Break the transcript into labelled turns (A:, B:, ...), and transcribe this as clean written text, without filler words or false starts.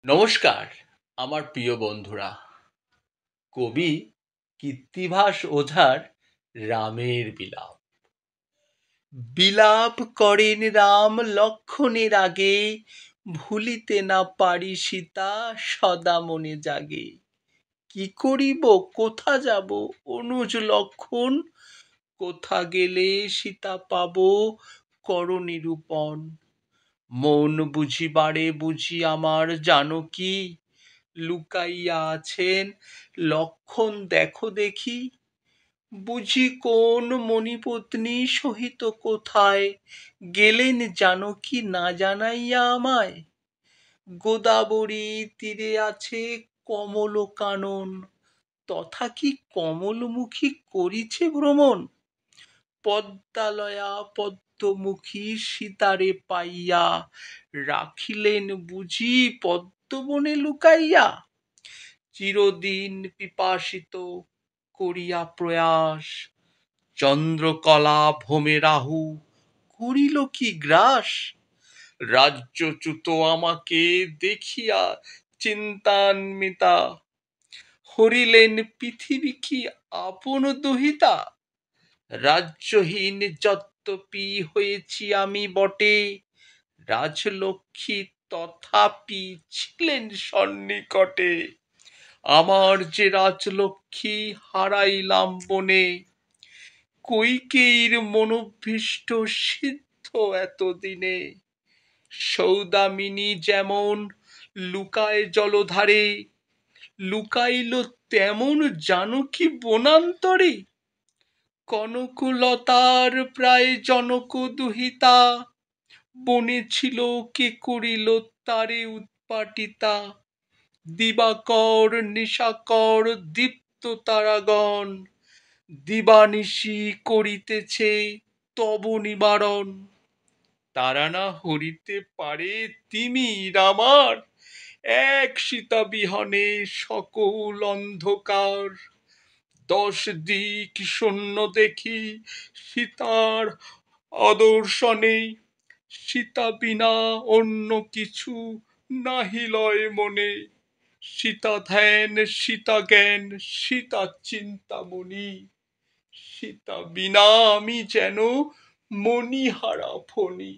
A: নমস্কার আমার প্রিয় বন্ধুরা। কবি কীর্তিভাস ওঝার রামের বিলাপ। বিলাপ করেন রাম লক্ষণের আগে, ভুলিতে না পারি সীতা সদা মনে জাগে। কি করিব কোথা যাব অনুজ লক্ষণ, কোথা গেলে সীতা পাব কর নিরূপণ। মন বুঝিবারে বুঝি আমার জানকী, লুকাইয়া আছেন লক্ষণ দেখো দেখি। বুঝি কোন মণিপত্নী সহিত কোথায় গেলেন জানকী না জানাইয়া আমায়। গোদাবরী তীরে আছে কমল কানন, তথা কি কমলমুখী করিছে ভ্রমণ। পদ্মালয়া পদ্মমুখী সীতারে পাইয়া, রাখিলেন বুঝি পদ্মবনে লুকাইয়া। চিরদিন পিপাসিত করিয়া প্রয়াস, চন্দ্রকলা ভ্রমে রাহু করিল কি গ্রাস। রাজ্যচ্যুত আমাকে দেখিয়া চিন্তান্বিতা, হরিলেন পৃথিবী কি আপন দহিতা। রাজ্যহীন যদ্যপি হয়েছি আমি বটে, রাজলক্ষ্মী তথাপি ছিলেন সন্নিকটে। আমার যে রাজলক্ষ্মী হারাইলাম বনে, কইকেয়ীর মনোভীষ্ট সিদ্ধ এতদিনে। সৌদামিনী যেমন লুকায় জলধারে, লুকাইল তেমন জানকী বনান্তরে। কনকলতার প্রায় জনক দুহিতা, বনে ছিল কে করিল তারে উৎপাটিতা। দিবাকর নিশাকর দীপ্ত তারাগণ, দিবানিশি করিতেছে তব নিবারণ। তারা না হরিতে পারে তিমির আমার, এক সীতা বিহনে সকল অন্ধকার। 10 দিক শূন্য দেখি সীতার অদর্শনে, সীতা বিনা অন্য কিছু নাহি লয় মনে। সীতা ধ্যান সীতা জ্ঞান সীতা চিন্তামণি, সীতা বিনা আমি যেন মণিহারা ফণি।